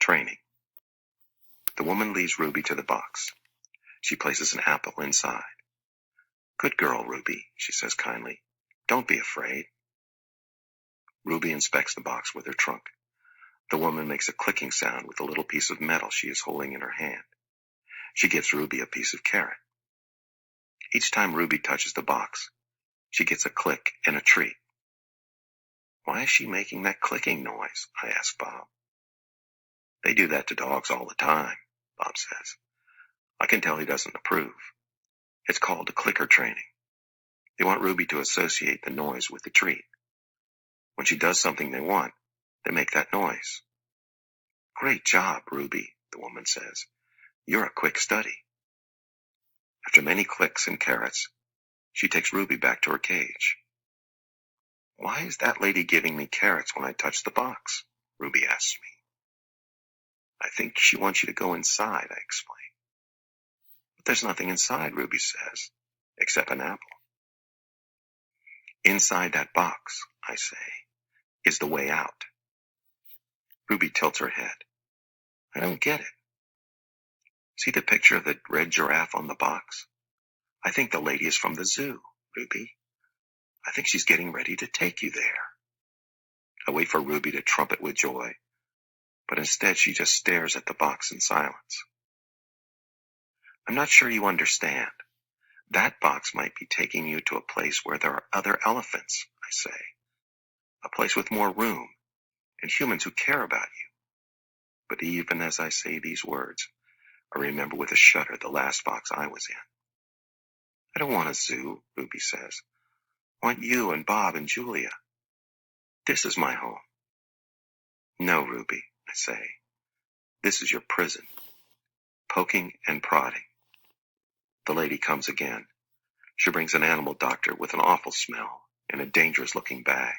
Training. The woman leads Ruby to the box. She places an apple inside. "Good girl, Ruby," she says kindly. "Don't be afraid." Ruby inspects the box with her trunk. The woman makes a clicking sound with a little piece of metal she is holding in her hand. She gives Ruby a piece of carrot. Each time Ruby touches the box, she gets a click and a treat. "Why is she making that clicking noise?" I ask Bob. "They do that to dogs all the time," Bob says. I can tell he doesn't approve. It's called clicker training. They want Ruby to associate the noise with the treat. When she does something they want, they make that noise. "Great job, Ruby," the woman says. "You're a quick study." After many clicks and carrots, she takes Ruby back to her cage. "Why is that lady giving me carrots when I touch the box?" Ruby asks me. "I think she wants you to go inside," I explain. "But there's nothing inside," Ruby says, "except an apple." "Inside that box," I say, "is the way out." Ruby tilts her head. "I don't get it." "See the picture of the red giraffe on the box? I think the lady is from the zoo, Ruby. I think she's getting ready to take you there." I wait for Ruby to trumpet with joy, but instead she just stares at the box in silence. "I'm not sure you understand. That box might be taking you to a place where there are other elephants," I say. "A place with more room, and humans who care about you." But even as I say these words, I remember with a shudder the last box I was in. "I don't want a zoo," Ruby says. "I want you and Bob and Julia. This is my home." "No, Ruby," I say. "This is your prison." Poking and prodding. The lady comes again. She brings an animal doctor with an awful smell and a dangerous-looking bag.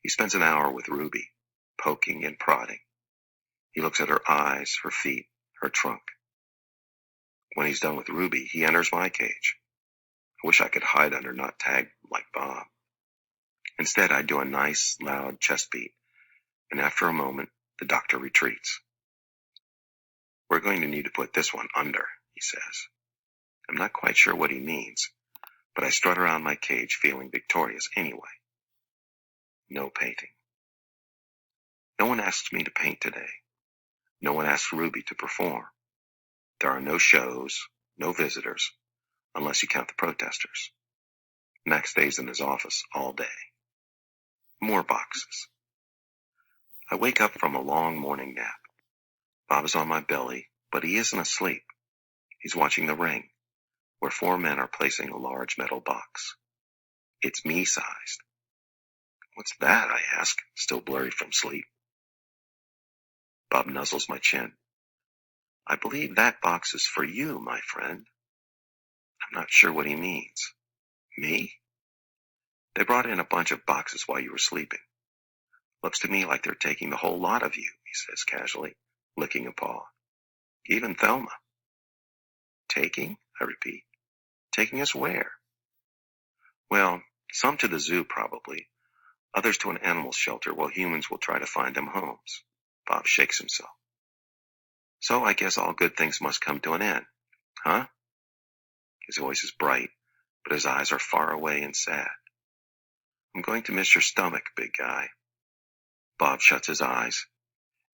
He spends an hour with Ruby, poking and prodding. He looks at her eyes, her feet, her trunk. When he's done with Ruby, he enters my cage. I wish I could hide under, not tagged like Bob. Instead, I do a nice, loud chest beat, and after a moment, the doctor retreats. "We're going to need to put this one under," he says. I'm not quite sure what he means, but I strut around my cage feeling victorious anyway. No painting. No one asks me to paint today. No one asks Ruby to perform. There are no shows, no visitors, unless you count the protesters. Max stays in his office all day. More boxes. I wake up from a long morning nap. Bob is on my belly, but he isn't asleep. He's watching the ring, where 4 men are placing a large metal box. It's me-sized. "What's that?" I ask, still blurry from sleep. Bob nuzzles my chin. "I believe that box is for you, my friend." I'm not sure what he means. "Me?" "They brought in a bunch of boxes while you were sleeping. Looks to me like they're taking the whole lot of you," he says casually, licking a paw. "Even Thelma." "Taking?" I repeat. "Taking us where?" "Well, some to the zoo probably, others to an animal shelter while humans will try to find them homes." Bob shakes himself. "So I guess all good things must come to an end, huh?" His voice is bright, but his eyes are far away and sad. "I'm going to miss your stomach, big guy." Bob shuts his eyes.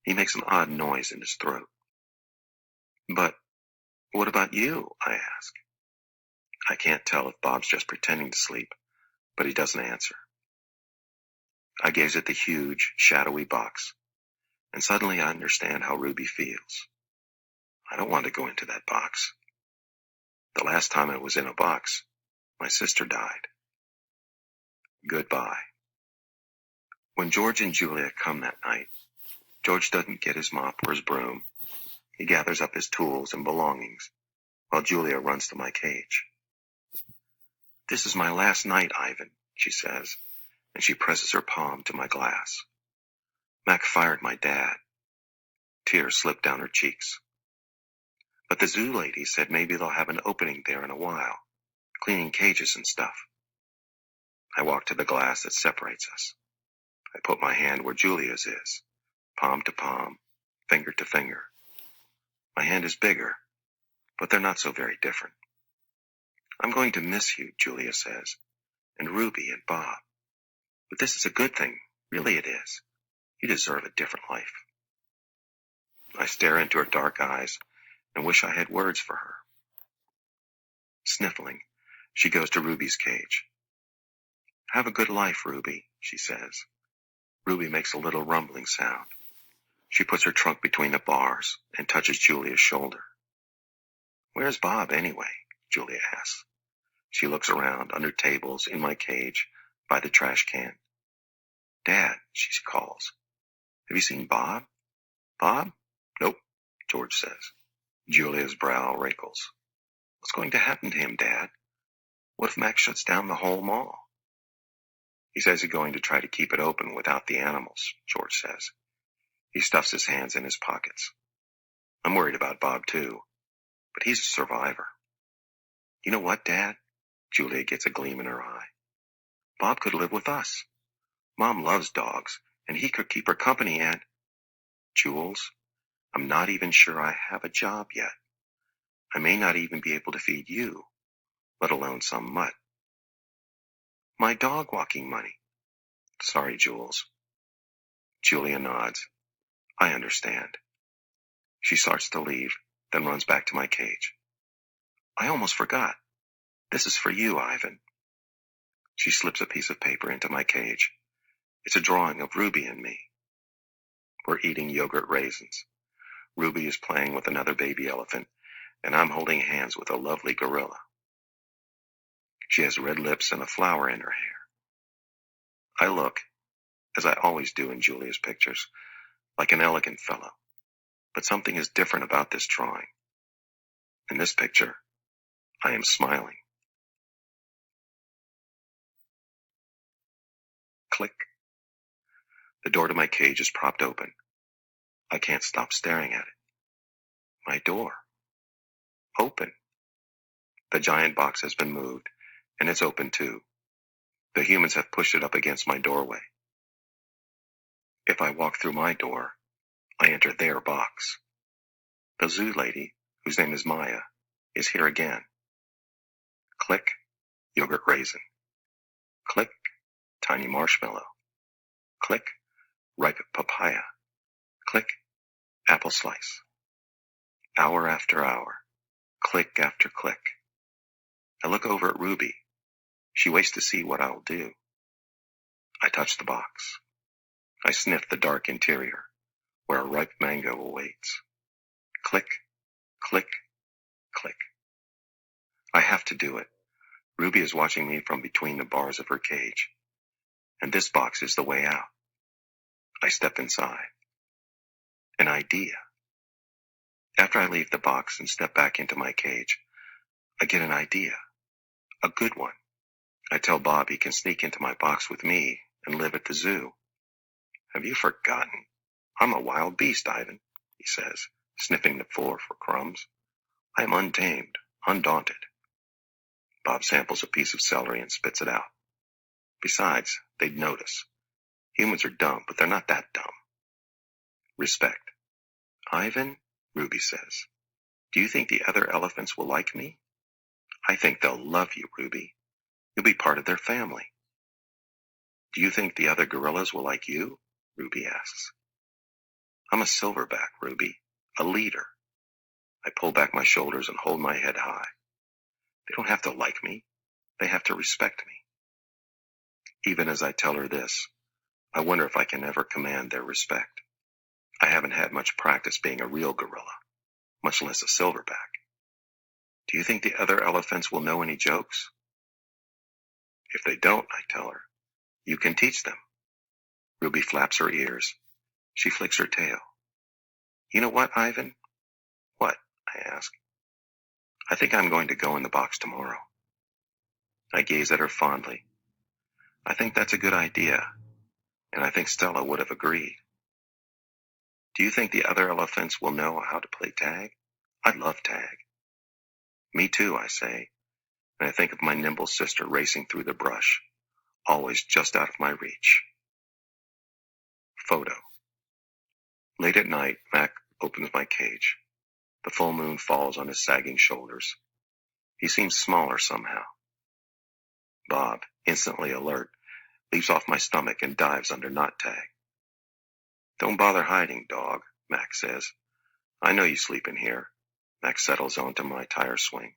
He makes an odd noise in his throat. "But what about you?" I ask. I can't tell if Bob's just pretending to sleep, but he doesn't answer. I gaze at the huge, shadowy box, and suddenly I understand how Ruby feels. I don't want to go into that box. The last time I was in a box, my sister died. Goodbye. When George and Julia come that night, George doesn't get his mop or his broom. He gathers up his tools and belongings, while Julia runs to my cage. "This is my last night, Ivan," she says, and she presses her palm to my glass. "Mac fired my dad." Tears slip down her cheeks. "But the zoo lady said maybe they'll have an opening there in a while, cleaning cages and stuff." I walk to the glass that separates us. I put my hand where Julia's is, palm to palm, finger to finger. My hand is bigger, but they're not so very different. I'm going to miss you, Julia says, and Ruby and Bob. But this is a good thing, really it is. You deserve a different life. I stare into her dark eyes and wish I had words for her. Sniffling, she goes to Ruby's cage. Have a good life, Ruby, she says. Ruby makes a little rumbling sound. She puts her trunk between the bars and touches Julia's shoulder. Where's Bob, anyway? Julia asks. She looks around, under tables, in my cage, by the trash can. Dad, she calls. Have you seen Bob? Bob? Nope, George says. Julia's brow wrinkles. What's going to happen to him, Dad? What if Max shuts down the whole mall? He says he's going to try to keep it open without the animals, George says. He stuffs his hands in his pockets. I'm worried about Bob, too, but he's a survivor. You know what, Dad? Julia gets a gleam in her eye. Bob could live with us. Mom loves dogs, and he could keep her company and... Jules, I'm not even sure I have a job yet. I may not even be able to feed you, let alone some mutt. My dog walking money. Sorry, Jules. Julia nods. I understand. She starts to leave, then runs back to my cage. I almost forgot. This is for you, Ivan. She slips a piece of paper into my cage. It's a drawing of Ruby and me. We're eating yogurt raisins. Ruby is playing with another baby elephant, and I'm holding hands with a lovely gorilla. She has red lips and a flower in her hair. I look, as I always do in Julia's pictures, like an elegant fellow. But something is different about this drawing. In this picture, I am smiling. Click. The door to my cage is propped open. I can't stop staring at it. My door. Open. The giant box has been moved, and it's open too. The humans have pushed it up against my doorway. If I walk through my door, I enter their box. The zoo lady, whose name is Maya, is here again. Click, yogurt raisin. Click, tiny marshmallow. Click, ripe papaya. Click, apple slice. Hour after hour, click after click. I look over at Ruby. She waits to see what I'll do. I touch the box. I sniff the dark interior, where a ripe mango awaits. Click, click, click. I have to do it. Ruby is watching me from between the bars of her cage. And this box is the way out. I step inside. An idea. After I leave the box and step back into my cage, I get an idea. A good one. I tell Bob he can sneak into my box with me and live at the zoo. Have you forgotten? I'm a wild beast, Ivan, he says, sniffing the floor for crumbs. I am untamed, undaunted. Bob samples a piece of celery and spits it out. Besides, they'd notice. Humans are dumb, but they're not that dumb. Respect. Ivan, Ruby says, do you think the other elephants will like me? I think they'll love you, Ruby. You'll be part of their family. Do you think the other gorillas will like you? Ruby asks. I'm a silverback, Ruby, a leader. I pull back my shoulders and hold my head high. They don't have to like me. They have to respect me. Even as I tell her this, I wonder if I can ever command their respect. I haven't had much practice being a real gorilla, much less a silverback. Do you think the other elephants will know any jokes? If they don't, I tell her, you can teach them. Ruby flaps her ears. She flicks her tail. You know what, Ivan? What? I ask. I think I'm going to go in the box tomorrow. I gaze at her fondly. I think that's a good idea, and I think Stella would have agreed. Do you think the other elephants will know how to play tag? I love tag. Me too, I say, and I think of my nimble sister racing through the brush, always just out of my reach. Photo. Late at night, Mac opens my cage. The full moon falls on his sagging shoulders. He seems smaller somehow. Bob, instantly alert, leaps off my stomach and dives under Knot Tag. Don't bother hiding, dog, Mac says. I know you sleep in here. Mac settles onto my tire swing.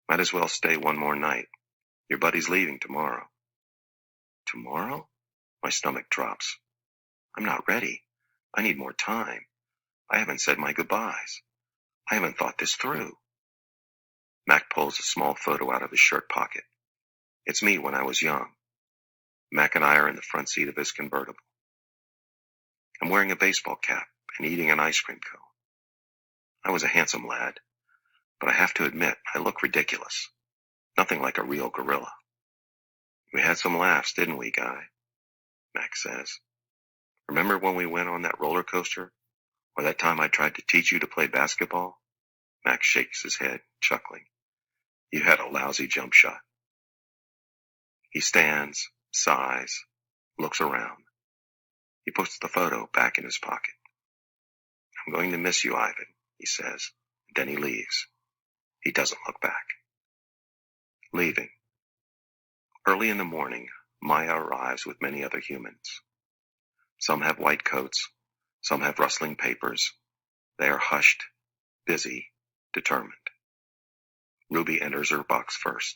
Might as well stay one more night. Your buddy's leaving tomorrow. Tomorrow? My stomach drops. I'm not ready. I need more time. I haven't said my goodbyes. I haven't thought this through. Mac pulls a small photo out of his shirt pocket. It's me when I was young. Mac and I are in the front seat of his convertible. I'm wearing a baseball cap and eating an ice cream cone. I was a handsome lad, but I have to admit I look ridiculous. Nothing like a real gorilla. We had some laughs, didn't we, Guy? Mac says. Remember when we went on that roller coaster? Or that time I tried to teach you to play basketball? Mac shakes his head, chuckling. You had a lousy jump shot. He stands, sighs, looks around. He puts the photo back in his pocket. I'm going to miss you, Ivan, he says. Then he leaves. He doesn't look back. Leaving. Early in the morning, Maya arrives with many other humans. Some have white coats. Some have rustling papers. They are hushed, busy, determined. Ruby enters her box first.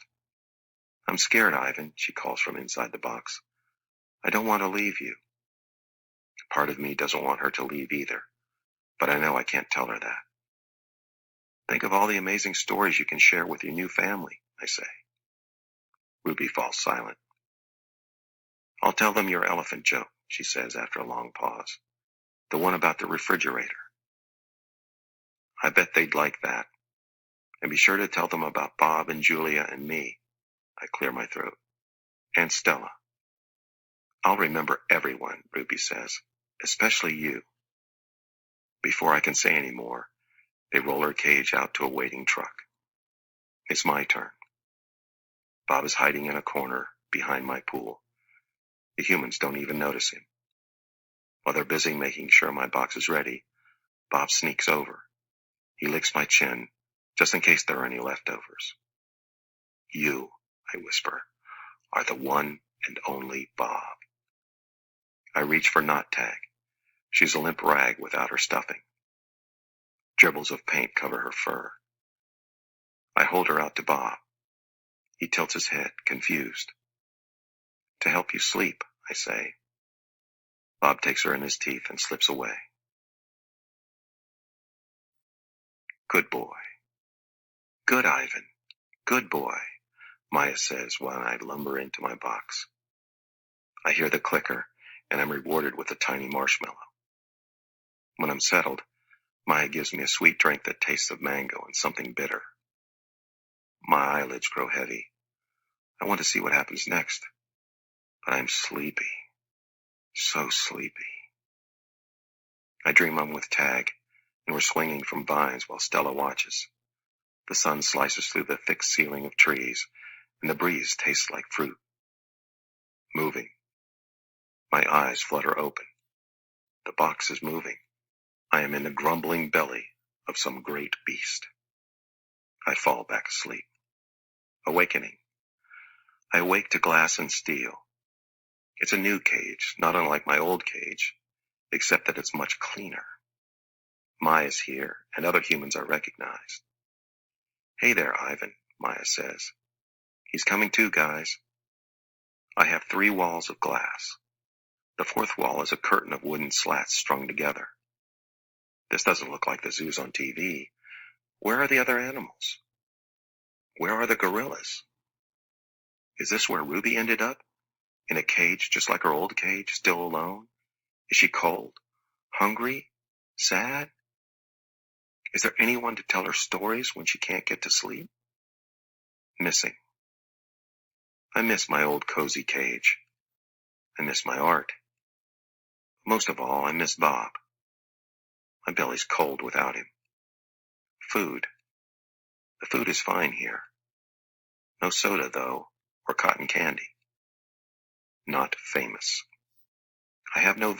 I'm scared, Ivan, she calls from inside the box. I don't want to leave you. Part of me doesn't want her to leave either, but I know I can't tell her that. Think of all the amazing stories you can share with your new family, I say. Ruby falls silent. I'll tell them your elephant joke, she says after a long pause. The one about the refrigerator. I bet they'd like that. And be sure to tell them about Bob and Julia and me. I clear my throat. And Stella. I'll remember everyone, Ruby says, especially you. Before I can say any more, they roll her cage out to a waiting truck. It's my turn. Bob is hiding in a corner behind my pool. The humans don't even notice him. While they're busy making sure my box is ready, Bob sneaks over. He licks my chin, just in case there are any leftovers. You, I whisper, are the one and only Bob. I reach for Knot Tag. She's a limp rag without her stuffing. Dribbles of paint cover her fur. I hold her out to Bob. He tilts his head, confused. To help you sleep, I say. Bob takes her in his teeth and slips away. Good boy. Good Ivan. Good boy, Maya says while I lumber into my box. I hear the clicker, and I'm rewarded with a tiny marshmallow. When I'm settled, Maya gives me a sweet drink that tastes of mango and something bitter. My eyelids grow heavy. I want to see what happens next, but I'm sleepy. So sleepy. I dream I'm with Tag, and we're swinging from vines while Stella watches. The sun slices through the thick ceiling of trees, and the breeze tastes like fruit. Moving. My eyes flutter open. The box is moving. I am in the grumbling belly of some great beast. I fall back asleep. Awakening. I awake to glass and steel. It's a new cage, not unlike my old cage, except that it's much cleaner. Maya's here, and other humans are recognized. Hey there, Ivan, Maya says. He's coming too, guys. I have 3 walls of glass. The 4th wall is a curtain of wooden slats strung together. This doesn't look like the zoos on TV. Where are the other animals? Where are the gorillas? Is this where Ruby ended up? In a cage just like her old cage, still alone? Is she cold? Hungry? Sad? Is there anyone to tell her stories when she can't get to sleep? Missing. I miss my old cozy cage. I miss my art. Most of all, I miss Bob. My belly's cold without him. Food. The food is fine here. No soda, though, or cotton candy. Not famous. I have no